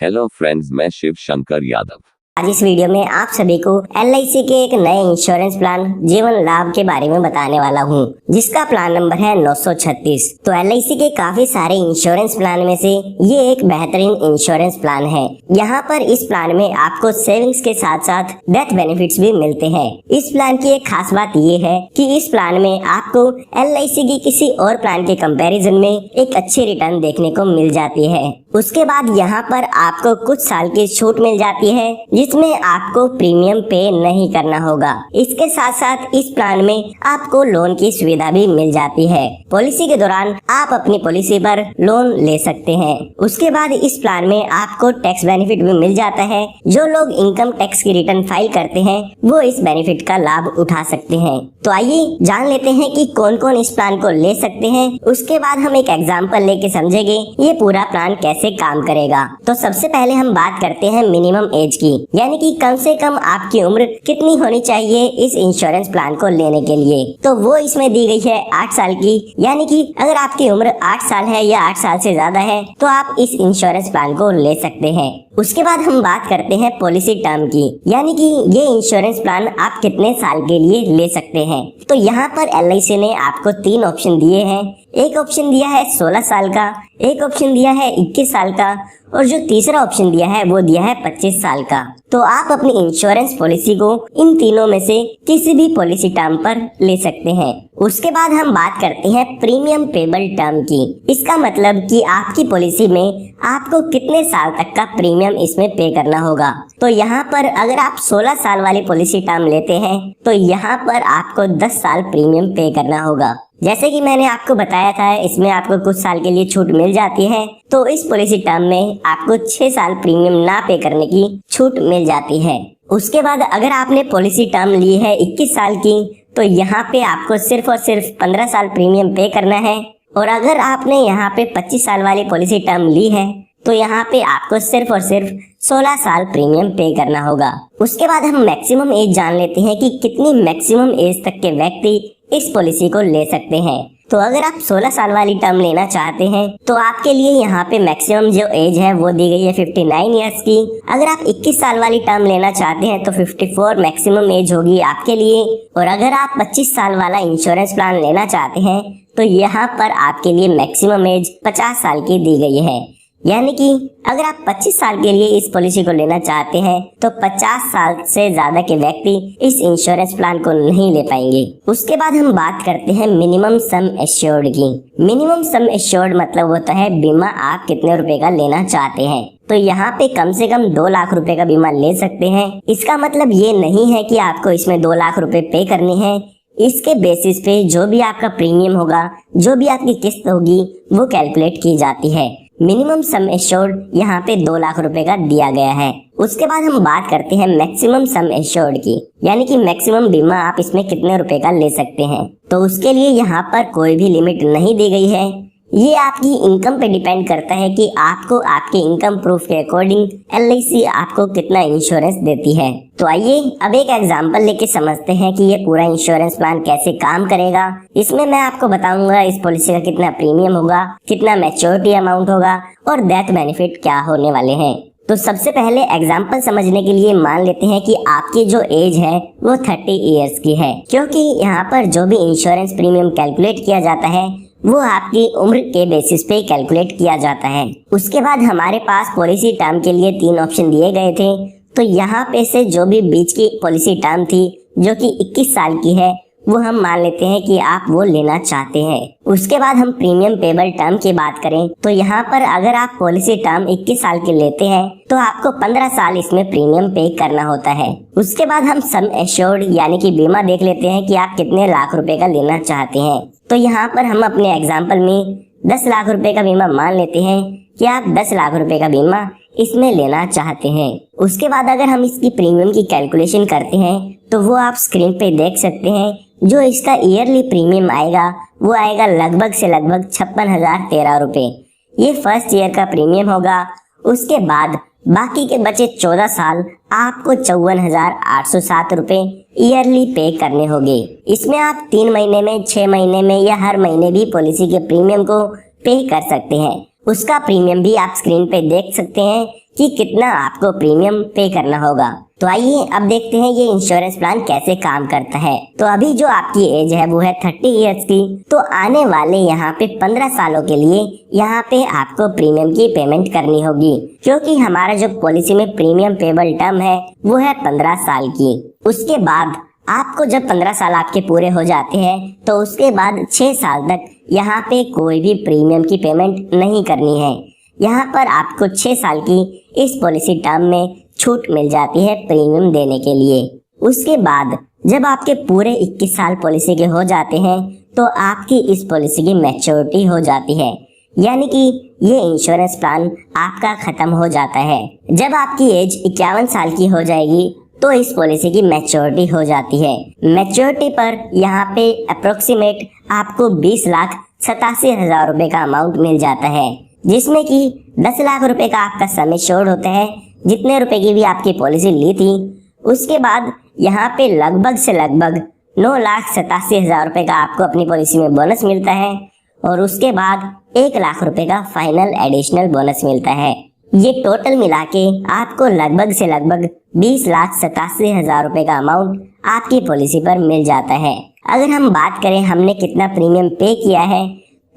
Hello friends, मैं शिव शंकर यादव। आज इस वीडियो में आप सभी को LIC के एक नए इंश्योरेंस प्लान जीवन लाभ के बारे में बताने वाला हूं, जिसका प्लान नंबर है 936। तो LIC के काफी सारे इंश्योरेंस प्लान में से ये एक बेहतरीन इंश्योरेंस प्लान है। यहाँ पर इस प्लान में आपको सेविंग्स के साथ साथ डेथ बेनिफिट्स भी मिलते हैं। इस प्लान की एक खास बात ये है कि इस प्लान में आपको LIC की किसी और प्लान के कंपैरिजन में एक अच्छी रिटर्न देखने को मिल जाती है। उसके बाद यहाँ पर आपको कुछ साल की छूट मिल जाती है, जिसमें आपको प्रीमियम पे नहीं करना होगा। इसके साथ साथ इस प्लान में आपको लोन की सुविधा भी मिल जाती है। पॉलिसी के दौरान आप अपनी पॉलिसी पर लोन ले सकते हैं। उसके बाद इस प्लान में आपको टैक्स बेनिफिट भी मिल जाता है। जो लोग इनकम टैक्स की रिटर्न फाइल करते हैं वो इस बेनिफिट का लाभ उठा सकते हैं। तो आइए जान लेते हैं कि कौन कौन इस प्लान को ले सकते हैं। उसके बाद हम एक एग्जाम्पल लेके समझेंगे ये पूरा प्लान कैसे काम करेगा। तो सबसे पहले हम बात करते हैं मिनिमम एज की, यानी कि कम से कम आपकी उम्र कितनी होनी चाहिए इस इंश्योरेंस प्लान को लेने के लिए। तो वो इसमें दी गई है 8 साल की, यानी कि अगर आपकी उम्र 8 साल है या 8 साल से ज्यादा है तो आप इस इंश्योरेंस प्लान को ले सकते हैं। उसके बाद हम बात करते हैं पॉलिसी टर्म की, यानी कि ये इंश्योरेंस प्लान आप कितने साल के लिए ले सकते हैं। तो यहाँ पर LIC ने आपको 3 ऑप्शन दिए हैं। एक ऑप्शन दिया है 16 साल का, एक ऑप्शन दिया है 21 साल का, और जो तीसरा ऑप्शन दिया है वो दिया है 25 साल का। तो आप अपनी इंश्योरेंस पॉलिसी को इन तीनों में से किसी भी पॉलिसी टर्म पर ले सकते हैं। उसके बाद हम बात करते हैं प्रीमियम पेबल टर्म की। इसका मतलब कि आपकी पॉलिसी में आपको कितने साल तक का प्रीमियम इसमें पे करना होगा। तो यहाँ पर अगर आप 16 साल वाली पॉलिसी टर्म लेते हैं तो यहाँ पर आपको 10 साल प्रीमियम पे करना होगा। जैसे कि मैंने आपको बताया था, इसमें आपको कुछ साल के लिए छूट मिल जाती है। तो इस पॉलिसी टर्म में आपको 6 साल प्रीमियम ना पे करने की छूट मिल जाती है। उसके बाद अगर आपने पॉलिसी टर्म ली है 21 साल की तो यहाँ पे आपको सिर्फ और सिर्फ 15 साल प्रीमियम पे करना है। और अगर आपने यहाँ पे 25 साल वाली पॉलिसी टर्म ली है तो यहाँ पे आपको सिर्फ और सिर्फ 16 साल प्रीमियम पे करना होगा। उसके बाद हम मैक्सिमम एज जान लेते हैं कि कितनी मैक्सिमम एज तक के व्यक्ति इस पॉलिसी को ले सकते हैं। तो अगर आप 16 साल वाली टर्म लेना चाहते हैं तो आपके लिए यहाँ पे मैक्सिमम जो एज है वो दी गई है 59 इयर्स की। अगर आप 21 साल वाली टर्म लेना चाहते हैं तो 54 मैक्सिमम एज होगी आपके लिए। और अगर आप 25 साल वाला इंश्योरेंस प्लान लेना चाहते हैं तो यहाँ पर आपके लिए मैक्सिमम एज 50 साल की दी गई है। यानी कि अगर आप 25 साल के लिए इस पॉलिसी को लेना चाहते हैं तो 50 साल से ज्यादा के व्यक्ति इस इंश्योरेंस प्लान को नहीं ले पाएंगे। उसके बाद हम बात करते हैं मिनिमम सम एश्योर्ड की। मिनिमम सम एश्योर्ड मतलब होता है बीमा आप कितने रुपए का लेना चाहते हैं। तो यहाँ पे कम से कम 2 लाख रुपए का बीमा ले सकते हैं। इसका मतलब ये नहीं है कि आपको इसमें 2 लाख रुपए पे करने हैं। इसके बेसिस पे जो भी आपका प्रीमियम होगा, जो भी आपकी किस्त होगी वो कैलकुलेट की जाती है। मिनिमम सम एश्योर्ड यहाँ पे 2 लाख रुपए का दिया गया है। उसके बाद हम बात करते हैं मैक्सिमम सम एश्योर्ड की, यानी कि मैक्सिमम बीमा आप इसमें कितने रुपए का ले सकते हैं। तो उसके लिए यहाँ पर कोई भी लिमिट नहीं दी गई है। ये आपकी इनकम पे डिपेंड करता है कि आपको आपके इनकम प्रूफ के अकॉर्डिंग LIC आपको कितना इंश्योरेंस देती है। तो आइए अब एक एग्जांपल लेके समझते हैं कि ये पूरा इंश्योरेंस प्लान कैसे काम करेगा। इसमें मैं आपको बताऊंगा इस पॉलिसी का कितना प्रीमियम होगा, कितना मैच्योरिटी अमाउंट होगा और डेथ बेनिफिट क्या होने वाले हैं। तो सबसे पहले एग्जाम्पल समझने के लिए मान लेते हैं कि आपकी जो एज है वो 30 इयर्स की है, क्योंकि यहाँ पर जो भी इंश्योरेंस प्रीमियम कैलकुलेट किया जाता है वो आपकी उम्र के बेसिस पे कैलकुलेट किया जाता है। उसके बाद हमारे पास पॉलिसी टर्म के लिए 3 ऑप्शन दिए गए थे। तो यहाँ पे से जो भी बीच की पॉलिसी टर्म थी जो कि 21 साल की है वो हम मान लेते हैं कि आप वो लेना चाहते हैं। उसके बाद हम प्रीमियम पेबल टर्म की बात करें तो यहाँ पर अगर आप पॉलिसी टर्म 21 साल की लेते हैं तो आपको 15 साल इसमें प्रीमियम पे करना होता है। उसके बाद हम सम एश्योर्ड यानी कि बीमा देख लेते हैं कि आप कितने लाख रुपए का लेना चाहते हैं। तो यहाँ पर हम अपने एग्जाम्पल में 10 लाख रुपए का बीमा मान लेते हैं कि आप 10 लाख रुपए का बीमा इसमें लेना चाहते हैं। उसके बाद अगर हम इसकी प्रीमियम की कैलकुलेशन करते हैं तो वो आप स्क्रीन पे देख सकते हैं। जो इसका ईयरली प्रीमियम आएगा वो आएगा लगभग से लगभग 56,013 रुपए। ये फर्स्ट ईयर का प्रीमियम होगा। उसके बाद बाकी के बचे 14 साल आपको 54,807 रुपए ईयरली पे करने होंगे। इसमें आप 3 महीने में, 6 महीने में या हर महीने भी पॉलिसी के प्रीमियम को पे कर सकते हैं। उसका प्रीमियम भी आप स्क्रीन पे देख सकते हैं कि कितना आपको प्रीमियम पे करना होगा। तो आइए अब देखते हैं ये इंश्योरेंस प्लान कैसे काम करता है। तो अभी जो आपकी एज है वो है 30 इयर्स की। तो आने वाले यहाँ पे 15 सालों के लिए यहाँ पे आपको प्रीमियम की पेमेंट करनी होगी, क्योंकि हमारा जो पॉलिसी में प्रीमियम पेबल टर्म है वो है 15 साल की। उसके बाद आपको जब 15 साल आपके पूरे हो जाते हैं तो उसके बाद 6 साल तक यहाँ पे कोई भी प्रीमियम की पेमेंट नहीं करनी है। यहाँ पर आपको 6 साल की इस पॉलिसी टर्म में छूट मिल जाती है प्रीमियम देने के लिए। उसके बाद जब आपके पूरे 21 साल पॉलिसी के हो जाते हैं तो आपकी इस पॉलिसी की मैच्योरिटी हो जाती है, यानी कि ये इंश्योरेंस प्लान आपका खत्म हो जाता है। जब आपकी एज 51 साल की हो जाएगी तो इस पॉलिसी की मैच्योरिटी हो जाती है। मैच्योरिटी पर यहाँ पे अप्रोक्सीमेट आपको 20,87,000 रुपए का अमाउंट मिल जाता है, जिसमें कि 10 लाख रुपए का आपका सम एश्योर्ड होता है, जितने रुपए की भी आपकी पॉलिसी ली थी। उसके बाद यहाँ पे लगभग से लगभग 9,87,000 रुपए का आपको अपनी पॉलिसी में बोनस मिलता है, और उसके बाद 1 लाख रुपए का फाइनल एडिशनल बोनस मिलता है। ये टोटल मिला के आपको लगभग से लगभग 20,87,000 रुपए का अमाउंट आपकी पॉलिसी पर मिल जाता है। अगर हम बात करें हमने कितना प्रीमियम पे किया है,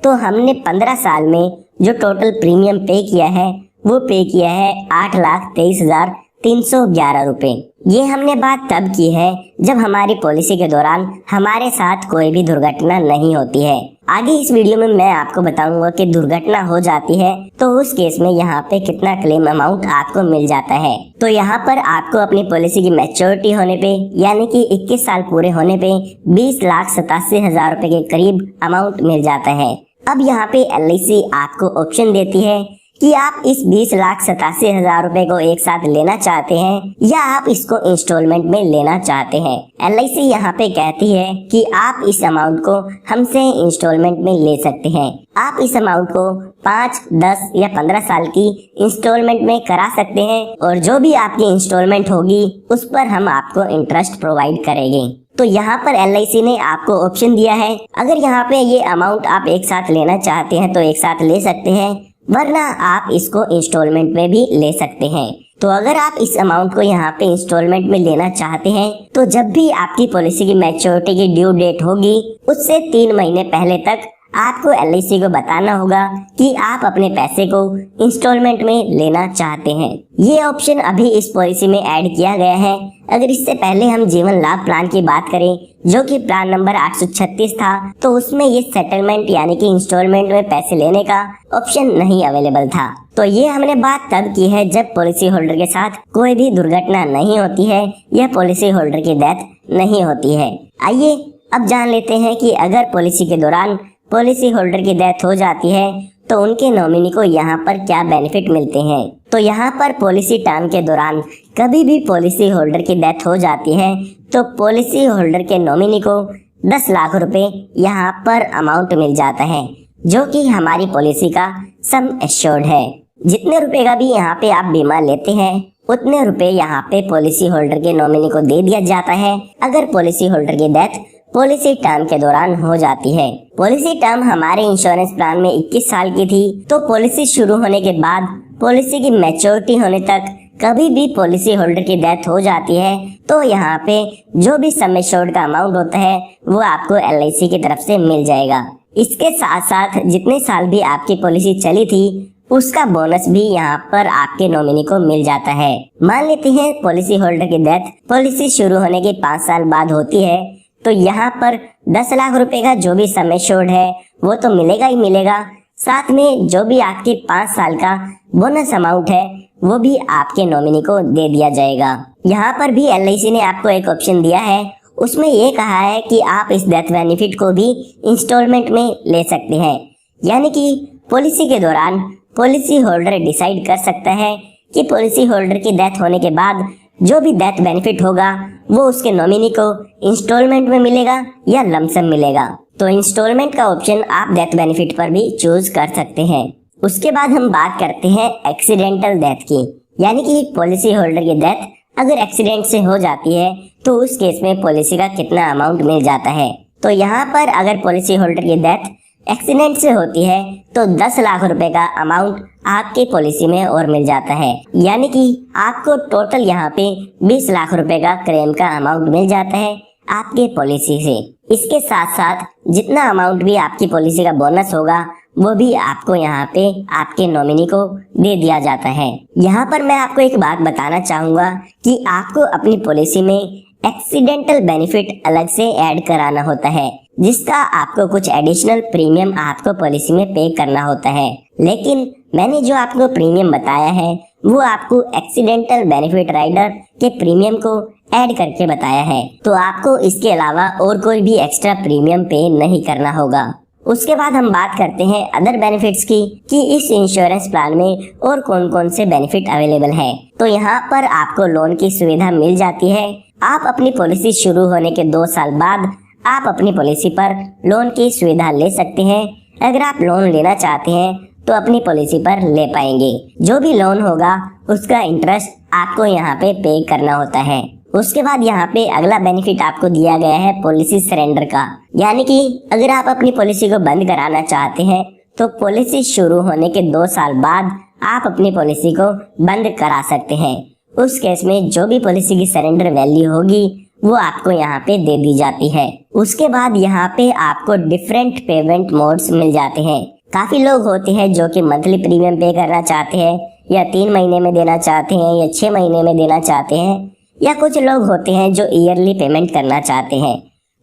तो हमने 15 साल में जो टोटल प्रीमियम पे किया है वो पे किया है 8,23,311 रुपए। ये हमने बात तब की है जब हमारी पॉलिसी के दौरान हमारे साथ कोई भी दुर्घटना नहीं होती है। आगे इस वीडियो में मैं आपको बताऊंगा कि दुर्घटना हो जाती है तो उस केस में यहाँ पे कितना क्लेम अमाउंट आपको मिल जाता है। तो यहाँ पर आपको अपनी पॉलिसी की मैच्योरिटी होने पे यानी कि 21 साल पूरे होने पे 20,87,000 रुपए के करीब अमाउंट मिल जाता है। अब यहाँ पे LIC आपको ऑप्शन देती है कि आप इस 20,87,000 रुपए को एक साथ लेना चाहते हैं या आप इसको इंस्टॉलमेंट में लेना चाहते हैं। LIC यहाँ पे कहती है कि आप इस अमाउंट को हमसे इंस्टॉलमेंट में ले सकते हैं। आप इस अमाउंट को 5, 10 या 15 साल की इंस्टॉलमेंट में करा सकते हैं, और जो भी आपकी इंस्टॉलमेंट होगी उस पर हम आपको इंटरेस्ट प्रोवाइड करेंगे। तो यहाँ पर LIC ने आपको ऑप्शन दिया है, अगर यहाँ पे ये अमाउंट आप एक साथ लेना चाहते हैं तो एक साथ ले सकते हैं, वरना आप इसको इंस्टॉलमेंट में भी ले सकते हैं। तो अगर आप इस अमाउंट को यहाँ पे इंस्टॉलमेंट में लेना चाहते हैं तो जब भी आपकी पॉलिसी की मैच्योरिटी की ड्यू डेट होगी उससे 3 महीने पहले तक आपको LIC को बताना होगा कि आप अपने पैसे को इंस्टॉलमेंट में लेना चाहते हैं। ये ऑप्शन अभी इस पॉलिसी में ऐड किया गया है। अगर इससे पहले हम जीवन लाभ प्लान की बात करें जो कि प्लान नंबर 836 था, तो उसमें ये सेटलमेंट यानी कि इंस्टॉलमेंट में पैसे लेने का ऑप्शन नहीं अवेलेबल था। तो ये हमने बात तब की है जब पॉलिसी होल्डर के साथ कोई भी दुर्घटना नहीं होती है या पॉलिसी होल्डर की डेथ नहीं होती है। आइए अब जान लेते हैं कि अगर पॉलिसी के दौरान पॉलिसी होल्डर की डेथ हो जाती है तो उनके नॉमिनी को यहाँ पर क्या बेनिफिट मिलते हैं। तो यहाँ पर पॉलिसी टर्म के दौरान कभी भी पॉलिसी होल्डर की डेथ हो जाती है तो पॉलिसी होल्डर के नॉमिनी को 10 लाख रुपए यहाँ पर अमाउंट मिल जाता है, जो कि हमारी पॉलिसी का सम एश्योर्ड है। जितने रुपए का भी यहाँ पे आप बीमा लेते हैं उतने रुपए यहाँ पे पॉलिसी होल्डर के नॉमिनी को दे दिया जाता है अगर पॉलिसी होल्डर की डेथ पॉलिसी टर्म के दौरान हो जाती है। पॉलिसी टर्म हमारे इंश्योरेंस प्लान में 21 साल की थी, तो पॉलिसी शुरू होने के बाद पॉलिसी की मैच्योरिटी होने तक कभी भी पॉलिसी होल्डर की डेथ हो जाती है तो यहाँ पे जो भी सम एश्योर्ड का अमाउंट होता है वो आपको LIC की तरफ से मिल जाएगा। इसके साथ साथ जितने साल भी आपकी पॉलिसी चली थी उसका बोनस भी यहाँ पर आपके नॉमिनी को मिल जाता है। मान लेते हैं पॉलिसी होल्डर की डेथ पॉलिसी शुरू होने के 5 साल बाद होती है, तो यहाँ पर 10 लाख रुपए का जो भी सम एश्योर्ड है वो तो मिलेगा ही मिलेगा, साथ में जो भी आपके 5 साल का बोनस अमाउंट है वो भी आपके नॉमिनी को दे दिया जाएगा। यहाँ पर भी LIC ने आपको एक ऑप्शन दिया है, उसमें ये कहा है कि आप इस डेथ बेनिफिट को भी इंस्टॉलमेंट में ले सकते हैं, यानी कि पॉलिसी के दौरान पॉलिसी होल्डर डिसाइड कर सकता है कि पॉलिसी होल्डर की डेथ होने के बाद जो भी डेथ बेनिफिट होगा वो उसके नॉमिनी को इंस्टॉलमेंट में मिलेगा या लमसम मिलेगा। तो इंस्टॉलमेंट का ऑप्शन आप डेथ बेनिफिट पर भी चूज कर सकते हैं। उसके बाद हम बात करते हैं एक्सीडेंटल डेथ की, यानी कि पॉलिसी होल्डर की डेथ अगर एक्सीडेंट से हो जाती है तो उस केस में पॉलिसी का कितना अमाउंट मिल जाता है। तो यहाँ पर अगर पॉलिसी होल्डर की डेथ एक्सीडेंट से होती है तो 10 लाख रुपए का अमाउंट आपके पॉलिसी में और मिल जाता है, यानी कि आपको टोटल यहाँ पे 20 लाख रुपए का क्लेम का अमाउंट मिल जाता है आपके पॉलिसी से। इसके साथ साथ जितना अमाउंट भी आपकी पॉलिसी का बोनस होगा वो भी आपको यहाँ पे आपके नॉमिनी को दे दिया जाता है। यहाँ पर मैं आपको एक बात बताना चाहूंगा कि आपको अपनी पॉलिसी में एक्सीडेंटल बेनिफिट अलग से ऐड कराना होता है, जिसका आपको कुछ एडिशनल प्रीमियम आपको पॉलिसी में पे करना होता है। लेकिन मैंने जो आपको प्रीमियम बताया है वो आपको एक्सीडेंटल बेनिफिट राइडर के प्रीमियम को ऐड करके बताया है, तो आपको इसके अलावा और कोई भी एक्स्ट्रा प्रीमियम पे नहीं करना होगा। उसके बाद हम बात करते हैं अदर बेनिफिट्स की कि इस इंश्योरेंस प्लान में और कौन कौन से बेनिफिट अवेलेबल है। तो यहाँ पर आपको लोन की सुविधा मिल जाती है। आप अपनी पॉलिसी शुरू होने के 2 साल बाद आप अपनी पॉलिसी पर लोन की सुविधा ले सकते हैं। अगर आप लोन लेना चाहते हैं तो अपनी पॉलिसी पर ले पाएंगे। जो भी लोन होगा उसका इंटरेस्ट आपको यहाँ पे करना होता है। उसके बाद यहाँ पे अगला बेनिफिट आपको दिया गया है पॉलिसी सरेंडर का, यानी कि अगर आप अपनी पॉलिसी को बंद कराना चाहते हैं तो पॉलिसी शुरू होने के 2 साल बाद आप अपनी पॉलिसी को बंद करा सकते हैं। उस केस में जो भी पॉलिसी की सरेंडर वैल्यू होगी वो आपको यहाँ पे दे दी जाती है। उसके बाद यहाँ पे आपको डिफरेंट पेमेंट मोड्स मिल जाते हैं। काफी लोग होते हैं जो कि मंथली प्रीमियम पे करना चाहते हैं, या 3 महीने में देना चाहते हैं, या 6 महीने में देना चाहते हैं, या कुछ लोग होते हैं जो ईयरली पेमेंट करना चाहते हैं।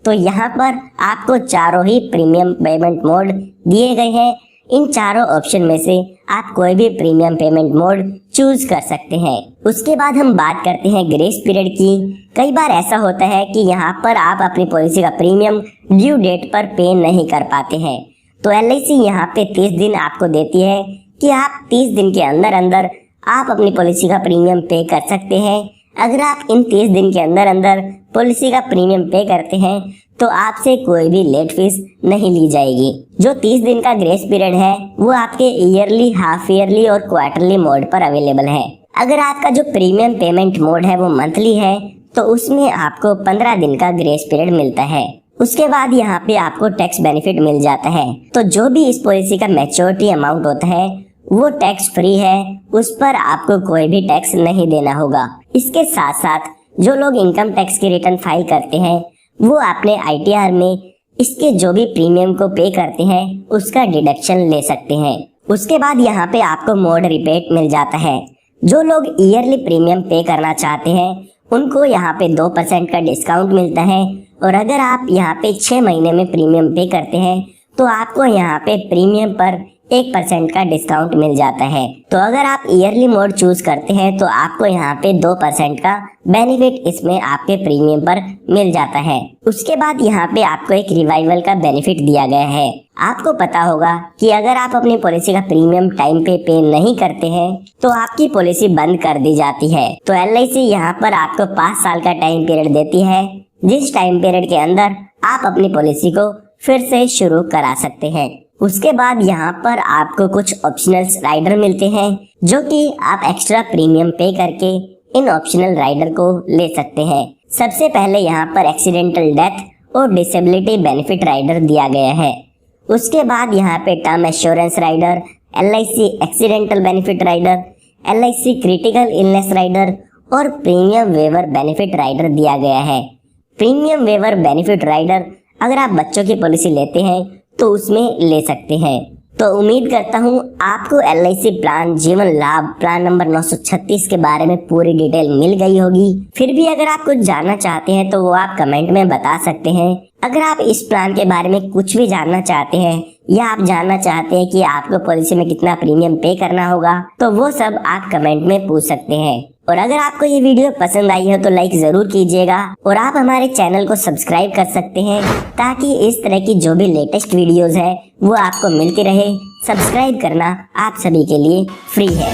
तो यहाँ पर आपको चारों ही प्रीमियम पेमेंट मोड दिए गए हैं। इन चारों ऑप्शन में से आप कोई भी प्रीमियम पेमेंट मोड चूज कर सकते हैं। उसके बाद हम बात करते हैं ग्रेस पीरियड की। कई बार ऐसा होता है कि यहाँ पर आप अपनी पॉलिसी का प्रीमियम ड्यू डेट पर पे नहीं कर पाते हैं, तो LIC यहाँ पे 30 दिन आपको देती है कि आप 30 दिन के अंदर अंदर आप अपनी पॉलिसी का प्रीमियम पे कर सकते हैं। अगर आप इन 30 दिन के अंदर अंदर पॉलिसी का प्रीमियम पे करते हैं तो आपसे कोई भी लेट फीस नहीं ली जाएगी। जो 30 दिन का ग्रेस पीरियड है वो आपके ईयरली, हाफ ईयरली और क्वार्टरली मोड पर अवेलेबल है। अगर आपका जो प्रीमियम पेमेंट मोड है वो मंथली है तो उसमें आपको 15 दिन का ग्रेस पीरियड मिलता है। उसके बाद यहाँ पे आपको टैक्स बेनिफिट मिल जाता है। तो जो भी इस पॉलिसी का मैच्योरिटी अमाउंट होता है वो टैक्स फ्री है, उस पर आपको कोई भी टैक्स नहीं देना होगा। इसके साथ साथ जो लोग इनकम टैक्स की रिटर्न फाइल करते हैं वो अपने ITR में इसके जो भी प्रीमियम को पे करते हैं उसका डिडक्शन ले सकते हैं। उसके बाद यहाँ पे आपको मोड रिबेट मिल जाता है। जो लोग ईयरली प्रीमियम पे करना चाहते हैं उनको यहाँ पे 2% का डिस्काउंट मिलता है, और अगर आप यहाँ पे 6 महीने में प्रीमियम पे करते हैं तो आपको यहाँ पे प्रीमियम पर 1% का डिस्काउंट मिल जाता है। तो अगर आप ईयरली मोड चूज करते हैं तो आपको यहाँ पे 2% का बेनिफिट इसमें आपके प्रीमियम पर मिल जाता है। उसके बाद यहाँ पे आपको एक रिवाइवल का बेनिफिट दिया गया है। आपको पता होगा कि अगर आप अपनी पॉलिसी का प्रीमियम टाइम पे नहीं करते हैं तो आपकी पॉलिसी बंद कर दी जाती है। तो LIC यहाँ पर आपको 5 साल का टाइम पीरियड देती है, जिस टाइम पीरियड के अंदर आप अपनी पॉलिसी को फिर से शुरू करा सकते हैं। उसके बाद यहाँ पर आपको कुछ ऑप्शनल राइडर मिलते हैं जो कि आप एक्स्ट्रा प्रीमियम पे करके इन ऑप्शनल राइडर को ले सकते हैं। सबसे पहले यहाँ पर एक्सीडेंटल डेथ और डिसेबिलिटी बेनिफिट राइडर दिया गया है। उसके बाद यहाँ पे term assurance rider, LIC accidental benefit rider, LIC critical illness rider और प्रीमियम वेवर बेनिफिट राइडर दिया गया है। प्रीमियम वेवर बेनिफिट राइडर अगर आप बच्चों की पॉलिसी लेते हैं तो उसमें ले सकते हैं। तो उम्मीद करता हूँ आपको LIC प्लान जीवन लाभ प्लान नंबर 936 के बारे में पूरी डिटेल मिल गई होगी। फिर भी अगर आप कुछ जानना चाहते हैं तो वो आप कमेंट में बता सकते हैं। अगर आप इस प्लान के बारे में कुछ भी जानना चाहते हैं या आप जानना चाहते हैं कि आपको पॉलिसी में कितना प्रीमियम पे करना होगा तो वो सब आप कमेंट में पूछ सकते हैं। और अगर आपको ये वीडियो पसंद आई हो तो लाइक जरूर कीजिएगा, और आप हमारे चैनल को सब्सक्राइब कर सकते हैं ताकि इस तरह की जो भी लेटेस्ट वीडियोस है वो आपको मिलती रहे। सब्सक्राइब करना आप सभी के लिए फ्री है।